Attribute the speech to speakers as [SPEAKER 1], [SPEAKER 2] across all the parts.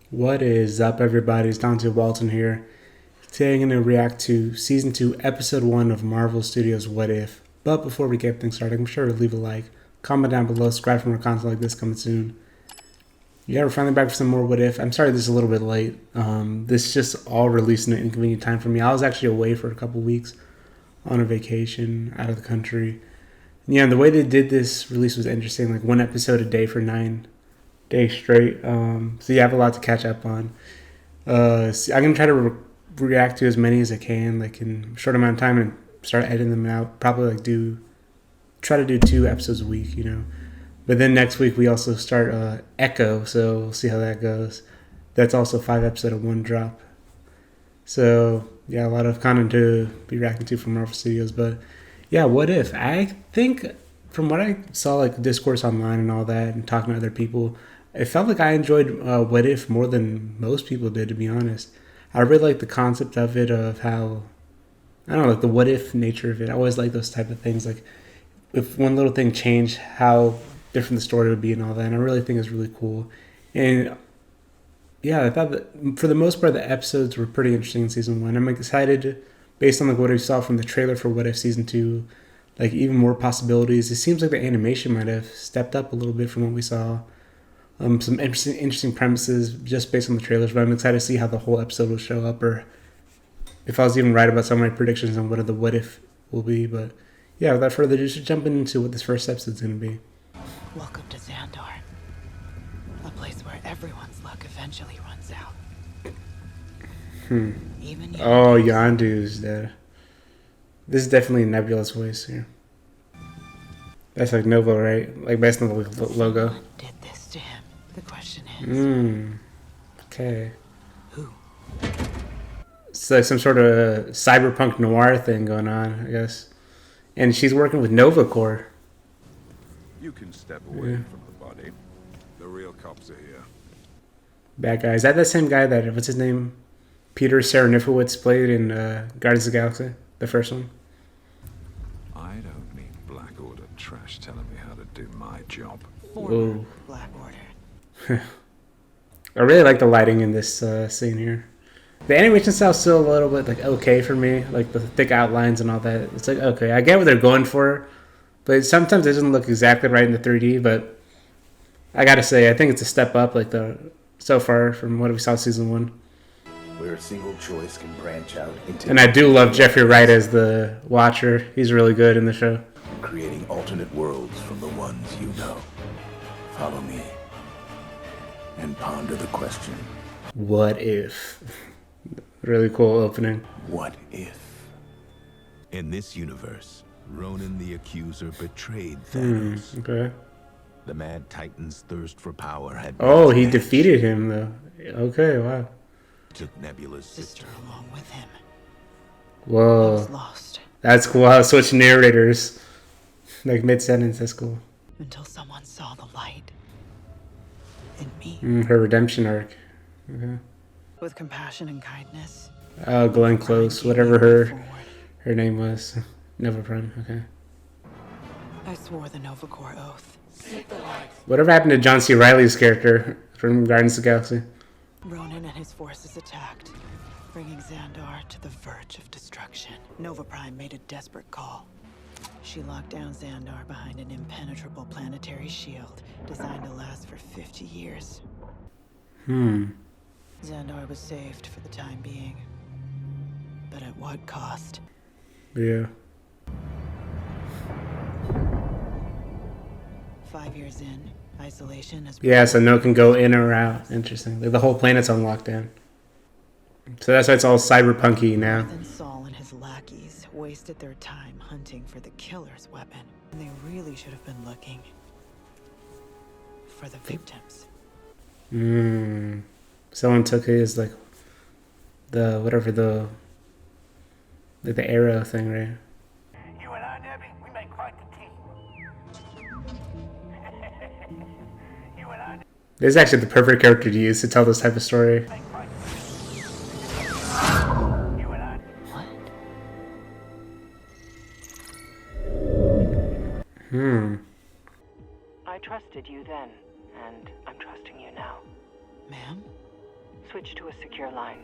[SPEAKER 1] What is up, everybody? It's Dante Walton here. Today I'm going to react to Season 2, Episode 1 of Marvel Studios' What If. But before we get things started, I'm sure to leave a like, comment down below, subscribe for more content like this coming soon. Yeah, we're finally back for some more What If. I'm sorry this is a little bit late. This just all released in an inconvenient time for me. I was actually away for a couple weeks on a vacation out of the country. Yeah, and the way they did this release was interesting, like one episode a day for 9 days straight. So you have a lot to catch up on. So I'm gonna try to react to as many as I can, like in a short amount of time, and start editing them out. Probably like try to do 2 episodes a week, you know. But then next week we also start Echo, so we'll see how that goes. That's also 5 episodes of one drop. So yeah, a lot of content to be reacting to from Marvel Studios. But yeah, what if? I think from what I saw, like discourse online and all that, and talking to other people, it felt like I enjoyed What If more than most people did, to be honest. I really like the concept of it, of how, I don't know, like the what if nature of it. I always like those type of things, like if one little thing changed, how different the story would be and all that. And I really think it's really cool. And yeah, I thought that for the most part, the episodes were pretty interesting in Season 1. I'm excited, based on like what we saw from the trailer for What If Season 2, like even more possibilities. It seems like the animation might have stepped up a little bit from what we saw. Some interesting premises just based on the trailers, but I'm excited to see how the whole episode will show up, or if I was even right about some of my predictions on what the what if will be. But yeah, without further ado, just jumping into what this first episode is going to be.
[SPEAKER 2] Welcome to Xandar, a place where everyone's luck eventually runs out. Even
[SPEAKER 1] Oh, Yondu's there. This is definitely Nebula's voice here. That's like Nova, right? Like based on the logo.
[SPEAKER 2] Someone did this to him. The question is,
[SPEAKER 1] Okay.
[SPEAKER 2] who?
[SPEAKER 1] It's like some sort of cyberpunk noir thing going on, I guess. And she's working with Nova Corps.
[SPEAKER 3] You can step away from the body. The real cops are here.
[SPEAKER 1] Bad guy. Is that the same guy that, what's his name? Peter Serafinowicz played in Guardians of the Galaxy, the first one?
[SPEAKER 3] I don't need Black Order trash telling me how to do my job.
[SPEAKER 2] Former Black Order.
[SPEAKER 1] I really like the lighting in this scene here. The animation style's still a little bit like okay for me, like the thick outlines and all that. It's like okay, I get what they're going for, but sometimes it doesn't look exactly right in the 3D. But I gotta say, I think it's a step up, like so far from what we saw Season 1.
[SPEAKER 4] Where a single choice can branch out into...
[SPEAKER 1] And I do love Jeffrey Wright as the Watcher. He's really good in the show.
[SPEAKER 4] creating alternate worlds from the ones you know. Follow me and ponder the question.
[SPEAKER 1] What if? Really cool opening.
[SPEAKER 4] What if?
[SPEAKER 5] In this universe, Ronan the Accuser betrayed Thanos.
[SPEAKER 1] Okay.
[SPEAKER 5] The Mad Titan's thirst for power had...
[SPEAKER 1] Oh, he defeated him, though. Okay, wow.
[SPEAKER 5] Took Nebula's
[SPEAKER 2] Sister
[SPEAKER 5] sister.
[SPEAKER 2] along with him. I
[SPEAKER 1] Whoa.
[SPEAKER 2] was lost
[SPEAKER 1] That's cool. I'll switch narrators. Like mid-sentence, that's cool.
[SPEAKER 2] until someone saw the light in me.
[SPEAKER 1] Her redemption arc. Okay.
[SPEAKER 2] With compassion and kindness,
[SPEAKER 1] Oh, Glenn Close, whatever her name was. Nova Prime, okay.
[SPEAKER 2] I swore the Nova Corps oath.
[SPEAKER 1] Whatever happened to John C. Reilly's character from Guardians of the Galaxy?
[SPEAKER 2] Ronan and his forces attacked, bringing Xandar to the verge of destruction. Nova Prime made a desperate call. She locked down Xandar behind an impenetrable planetary shield designed to last for 50 years. Xandar was saved for the time being. But at what cost?
[SPEAKER 1] Yeah.
[SPEAKER 2] 5 years in, isolation has...
[SPEAKER 1] Yeah, so no can go in or out. Interesting. Like the whole planet's on lockdown. So that's why it's all cyberpunky now.
[SPEAKER 2] Then Saul and his lackeys wasted their time hunting for the killer's weapon. And they really should have been looking for the victims.
[SPEAKER 1] Someone took his, like, the, whatever the, like the arrow thing, right?
[SPEAKER 6] You and I, Debbie, we make quite the team. You and I
[SPEAKER 1] This is actually the perfect character to use to tell this type of story.
[SPEAKER 6] make quite the team. You and I.
[SPEAKER 2] What?
[SPEAKER 7] I trusted you then, and I'm trusting you now.
[SPEAKER 2] Ma'am?
[SPEAKER 7] switch to a secure line.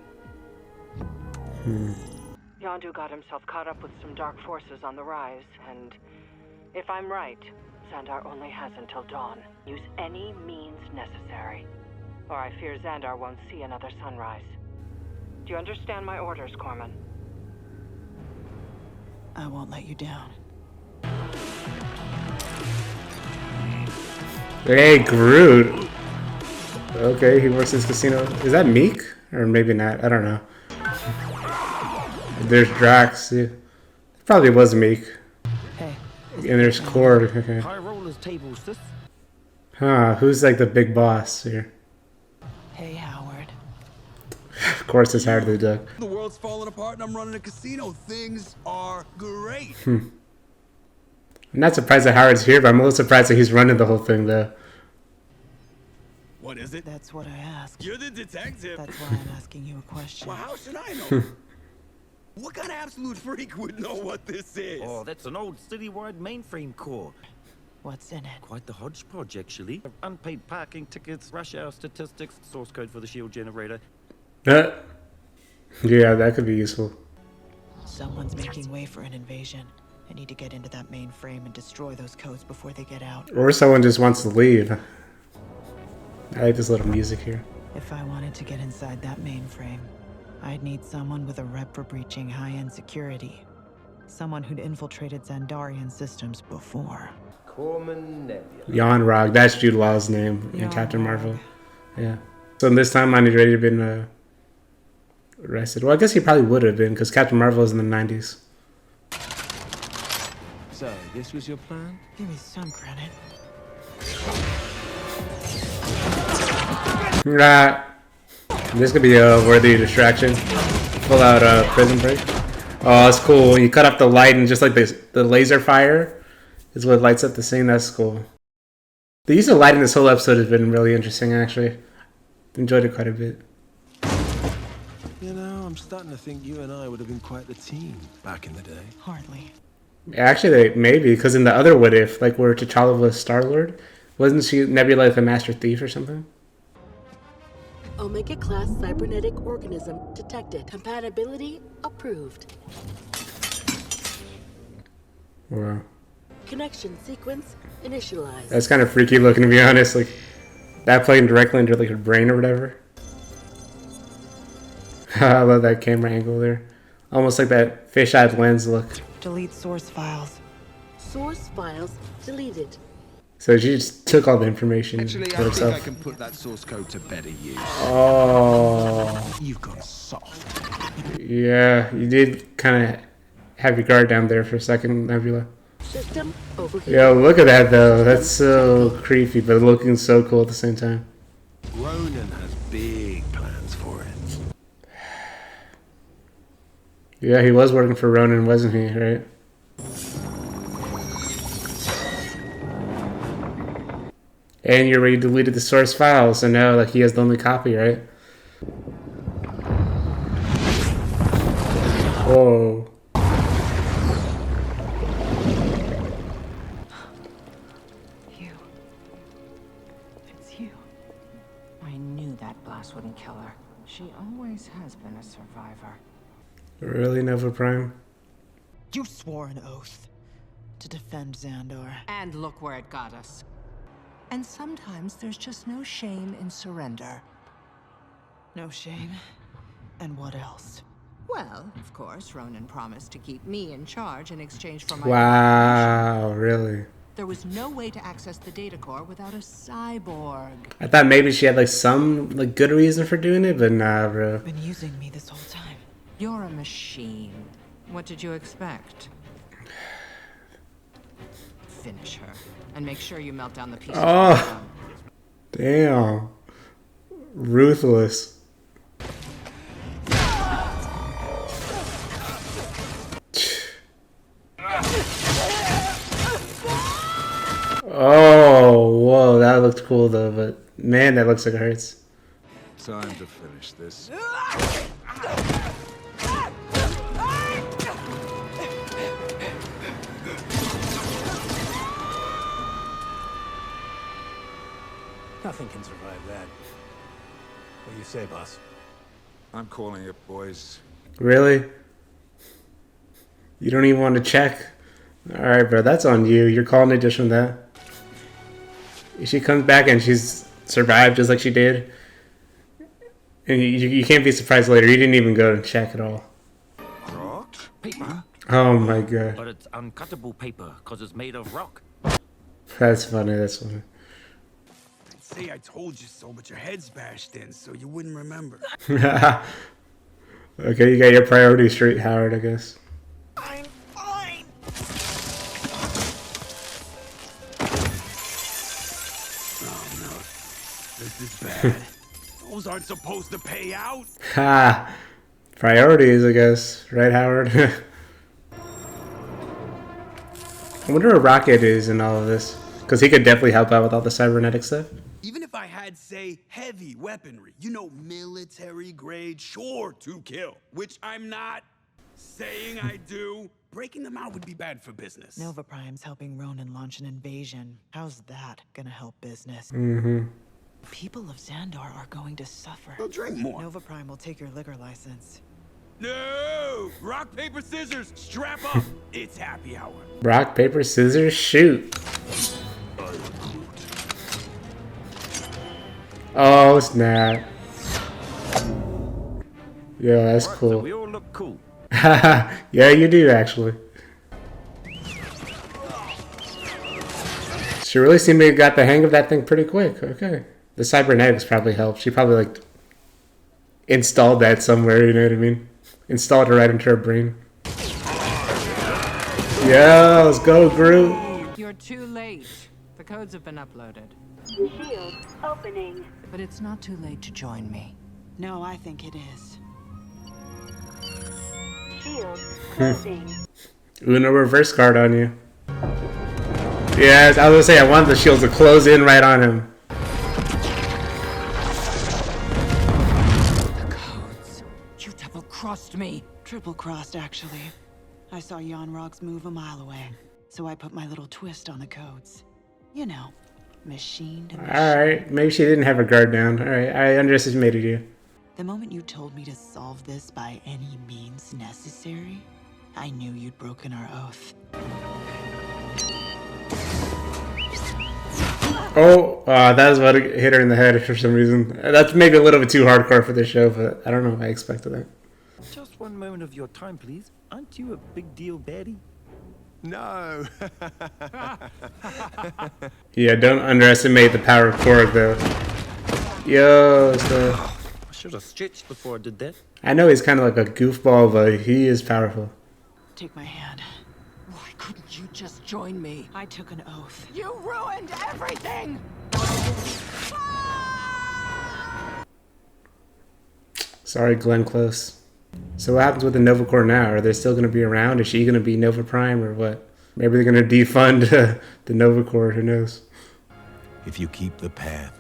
[SPEAKER 7] Yondu got himself caught up with some dark forces on the rise, and if I'm right, Xandar only has until dawn. Use any means necessary, or I fear Xandar won't see another sunrise. Do you understand my orders, Corman?
[SPEAKER 2] I won't let you down.
[SPEAKER 1] Hey, Groot. Okay, he works this casino. Is that Meek? Or maybe not. I don't know. There's Drax. Yeah. It probably was Meek.
[SPEAKER 2] Hey.
[SPEAKER 1] And there's Cord. Okay.
[SPEAKER 6] High rollers table, sis.
[SPEAKER 1] Huh, who's like the big boss here?
[SPEAKER 2] Hey, Howard.
[SPEAKER 1] Of course it's Howard the Duck.
[SPEAKER 8] The world's falling apart and I'm running a casino. Things are great.
[SPEAKER 1] I'm not surprised that Howard's here, but I'm a little surprised that he's running the whole thing, though.
[SPEAKER 8] What is it?
[SPEAKER 2] That's what I asked.
[SPEAKER 8] You're the detective.
[SPEAKER 2] That's why I'm asking you a question.
[SPEAKER 8] Well, how should I know? What kind of absolute freak would know what this is?
[SPEAKER 6] Oh, that's an old citywide mainframe core.
[SPEAKER 2] What's in it?
[SPEAKER 6] Quite the hodgepodge, actually. Unpaid parking tickets, rush hour statistics, source code for the shield generator.
[SPEAKER 1] Yeah, that could be useful.
[SPEAKER 2] Someone's making way for an invasion. I need to get into that mainframe and destroy those codes before they get out.
[SPEAKER 1] Or someone just wants to leave. I like this little music here.
[SPEAKER 2] If I wanted to get inside that mainframe, I'd need someone with a rep for breaching high-end security. Someone who'd infiltrated Xandarian systems before.
[SPEAKER 9] Corman Nebula.
[SPEAKER 1] Jan Rog, that's Jude Law's name in
[SPEAKER 2] Jan
[SPEAKER 1] Captain
[SPEAKER 2] Rog.
[SPEAKER 1] Marvel. Yeah. So in this timeline, he'd already been arrested. Well, I guess he probably would have been, because Captain Marvel is in the 90s.
[SPEAKER 9] So, this was your plan?
[SPEAKER 2] Give me some credit.
[SPEAKER 1] Right. This could be a worthy distraction. Pull out Prison Break. Oh, that's cool. When you cut off the light and just like the laser fire is what lights up the scene. That's cool. The use of light in this whole episode has been really interesting, actually. Enjoyed it quite a bit.
[SPEAKER 9] You know, I'm starting to think you and I would have been quite the team back in the day.
[SPEAKER 2] Hardly.
[SPEAKER 1] Actually, maybe, because in the other What If, like where T'Challa was Star-Lord, wasn't she Nebula like the Master Thief or something?
[SPEAKER 10] Omega-class cybernetic organism detected. Compatibility approved.
[SPEAKER 1] Wow.
[SPEAKER 10] Connection sequence initialized.
[SPEAKER 1] That's kind of freaky looking, to be honest. Like, that playing directly into like her brain or whatever. I love that camera angle there. Almost like that fish-eyed lens look.
[SPEAKER 2] Delete source files.
[SPEAKER 10] Source files deleted.
[SPEAKER 1] So she just took all the information
[SPEAKER 8] Actually,
[SPEAKER 1] for
[SPEAKER 8] I
[SPEAKER 1] herself.
[SPEAKER 8] think I can put that source code to better use.
[SPEAKER 1] Oh.
[SPEAKER 8] You've gone soft.
[SPEAKER 1] Yeah, you did kind of have your guard down there for a second, Nebula.
[SPEAKER 10] System overheated.
[SPEAKER 1] Yo, look at that though. That's so creepy, but looking so cool at the same time.
[SPEAKER 9] Ronan has big plans for it.
[SPEAKER 1] Yeah, he was working for Ronan, wasn't he? Right? And you already deleted the source file, so now like he has the only copy, right? Whoa.
[SPEAKER 7] You. It's you. I knew that blast wouldn't kill her. She always has been a survivor.
[SPEAKER 1] Really, Nova Prime?
[SPEAKER 2] You swore an oath to defend Xandar.
[SPEAKER 7] And look where it got us. And sometimes there's just no shame in surrender.
[SPEAKER 2] No shame. And what else?
[SPEAKER 7] Well, of course, Ronan promised to keep me in charge in exchange for my
[SPEAKER 1] Wow, really?
[SPEAKER 7] There was no way to access the data core without a cyborg.
[SPEAKER 1] I thought maybe she had like some like good reason for doing it, but nah, bro.
[SPEAKER 2] You've been using me this whole time.
[SPEAKER 7] You're a machine. What did you expect? Finish her. And make sure you melt down the pieces.
[SPEAKER 1] Oh, damn. Ruthless. Oh, whoa, that looked cool though, but man, that looks like it hurts.
[SPEAKER 3] Time to finish this.
[SPEAKER 4] Nothing can survive that. What do you say, boss?
[SPEAKER 3] I'm calling it, boys.
[SPEAKER 1] Really? You don't even want to check? Alright, bro, that's on you. You're calling it just from that. If she comes back and she's survived just like she did, and you can't be surprised later. You didn't even go and check at all.
[SPEAKER 6] Rock? Paper?
[SPEAKER 1] Oh my god.
[SPEAKER 6] But it's uncuttable paper, because it's made of rock.
[SPEAKER 1] That's funny, that's funny.
[SPEAKER 8] I'd say I told you so, but your head's bashed in, so you wouldn't remember.
[SPEAKER 1] Okay, you got your priorities straight, Howard, I guess.
[SPEAKER 8] I'm fine! Oh no, this is bad. Those aren't supposed to pay out.
[SPEAKER 1] Ha! Priorities, I guess. Right, Howard? I wonder where Rocket is in all of this. Because he could definitely help out with all the cybernetic stuff.
[SPEAKER 8] Even if I had, say, heavy weaponry, you know, military grade, sure to kill, which I'm not saying I do, breaking them out would be bad for business.
[SPEAKER 2] Nova Prime's helping Ronan launch an invasion. How's that gonna help business?
[SPEAKER 1] Mm-hmm.
[SPEAKER 2] People of Xandar are going to suffer.
[SPEAKER 8] They'll drink more.
[SPEAKER 2] Nova Prime will take your liquor license.
[SPEAKER 8] No! Rock, paper, scissors, strap up. It's happy hour.
[SPEAKER 1] Rock, paper, scissors, shoot. Oh, snap. Yo, that's
[SPEAKER 6] So
[SPEAKER 1] cool.
[SPEAKER 6] we all look cool.
[SPEAKER 1] Yeah, you do, actually. She really seemed to have got the hang of that thing pretty quick. Okay. The cybernetics probably helped. She probably, like, installed that somewhere, you know what I mean? Installed it right into her brain. Yeah, let's go, Groot.
[SPEAKER 11] You're too late. The codes have been uploaded.
[SPEAKER 7] Shield opening.
[SPEAKER 11] But it's not too late to join me.
[SPEAKER 2] No, I think it is.
[SPEAKER 7] Shield closing.
[SPEAKER 1] Uno reverse card on you. Yes, I was gonna say I wanted the shields to close in right on him.
[SPEAKER 11] The codes. You double-crossed me.
[SPEAKER 2] Triple-crossed, actually. I saw Jan Rog's move a mile away, so I put my little twist on the codes. You know, machine to machine.
[SPEAKER 1] Alright, maybe she didn't have her guard down. Alright, I underestimated you.
[SPEAKER 2] The moment you told me to solve this by any means necessary, I knew you'd broken our oath.
[SPEAKER 1] Oh, that was about to hit her in the head for some reason. That's maybe a little bit too hardcore for this show, but I don't know. I expected that.
[SPEAKER 6] Just one moment of your time, please. Aren't you a big deal baddie?
[SPEAKER 5] No.
[SPEAKER 1] Yeah, don't underestimate the power of Korg, though. Yo, so...
[SPEAKER 6] I should have stretched before I did that.
[SPEAKER 1] I know he's kind of like a goofball, but he is powerful.
[SPEAKER 2] Take my hand.
[SPEAKER 11] Why couldn't you just join me?
[SPEAKER 2] I took an oath.
[SPEAKER 11] You ruined everything!
[SPEAKER 1] Sorry, Glenn Close. So what happens with the Nova Corps now? Are they still going to be around? Is she going to be Nova Prime or what? Maybe they're going to defund the Nova Corps. Who knows?
[SPEAKER 5] If you keep the path,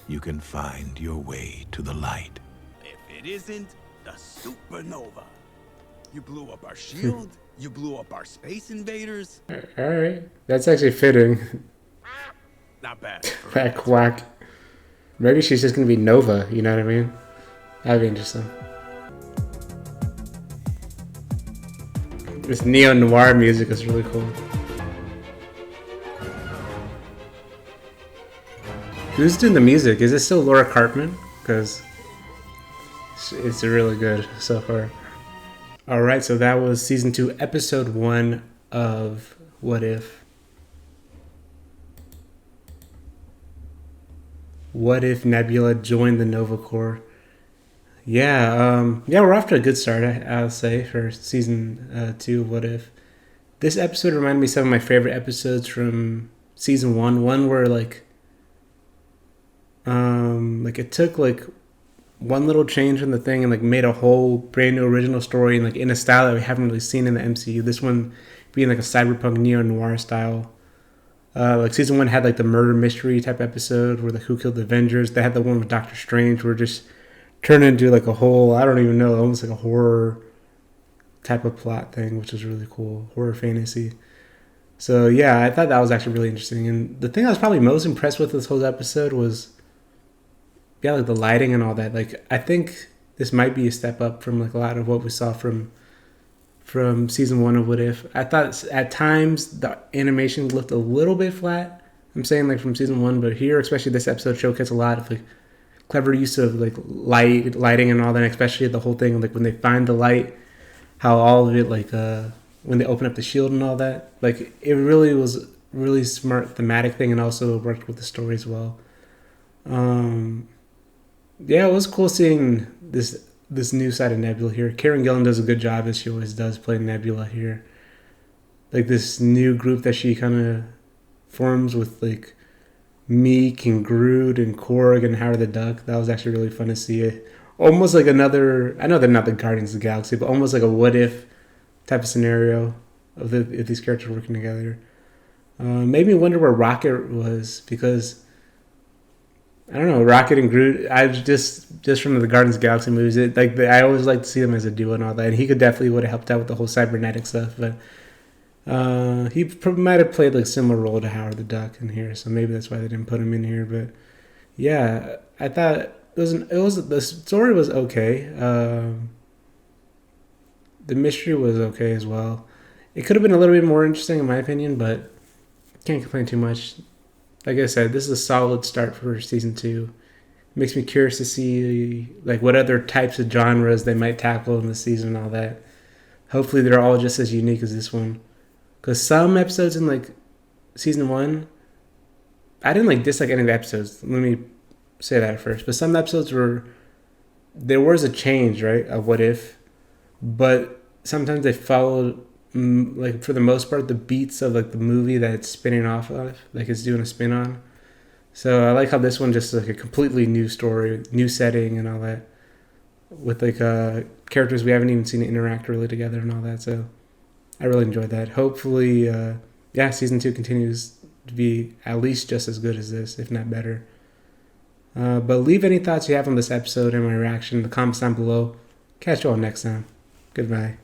[SPEAKER 5] you can find your way to the light.
[SPEAKER 8] If it isn't the supernova. You blew up our shield. You blew up our space invaders.
[SPEAKER 1] Alright. That's actually fitting.
[SPEAKER 8] Not bad.
[SPEAKER 1] That quack. Maybe she's just going to be Nova. You know what I mean? That'd be interesting. This neo-noir music is really cool. Who's doing the music? Is it still Laura Cartman? Because it's really good so far. Alright, so that was Season 2, Episode 1 of What If. What if Nebula joined the Nova Corps? Yeah, we're off to a good start, I'll say, for Season 2 of What If. This episode reminded me of some of my favorite episodes from Season 1. One where, like it took, like, one little change in the thing and, like, made a whole brand new original story and, like, in a style that we haven't really seen in the MCU. This one being, like, a cyberpunk neo-noir style. Like, Season 1 had, like, the murder mystery type episode where, like, Who Killed the Avengers. They had the one with Doctor Strange where it just turned into, like, a whole, I don't even know, almost like a horror type of plot thing, which was really cool. Horror fantasy. So, yeah, I thought that was actually really interesting. And the thing I was probably most impressed with this whole episode was, yeah, like, the lighting and all that. Like, I think this might be a step up from like a lot of what we saw from season 1 of What If. I thought at times the animation looked a little bit flat. I'm saying like from season 1, but here, especially this episode, showcased a lot of like clever use of like lighting and all that, especially the whole thing like when they find the light, how all of it like when they open up the shield and all that, like it really was really smart thematic thing, and also worked with the story as well. Yeah, it was cool seeing this new side of Nebula here. Karen Gillan does a good job, as she always does, playing Nebula here. Like this new group that she kind of forms with like Meek and Groot and Korg and Howard the Duck. That was actually really fun to see it. Almost like another, I know they're not the Guardians of the Galaxy, but almost like a What If type of scenario of these characters working together. Made me wonder where Rocket was, because I don't know, Rocket and Groot, I just from the Guardians of the Galaxy movies, I always like to see them as a duo and all that, and he would have helped out with the whole cybernetic stuff, but he might have played like a similar role to Howard the Duck in here, so maybe that's why they didn't put him in here. But yeah, I thought the story was okay. The mystery was okay as well. It could have been a little bit more interesting in my opinion, but can't complain too much. Like I said, this is a solid start for season 2. It makes me curious to see like what other types of genres they might tackle in the season and all that. Hopefully they're all just as unique as this one. Because some episodes in like season 1, I didn't like dislike any of the episodes. Let me say that first. But some episodes there was a change, right, of What If. But sometimes they followed, like for the most part, the beats of like the movie that it's spinning off of, like it's doing a spin on. So I like how this one just like a completely new story, new setting and all that, with like characters we haven't even seen interact really together and all that. So I really enjoyed that. Hopefully, season 2 continues to be at least just as good as this, if not better. But leave any thoughts you have on this episode and my reaction in the comments down below. Catch you all next time. Goodbye.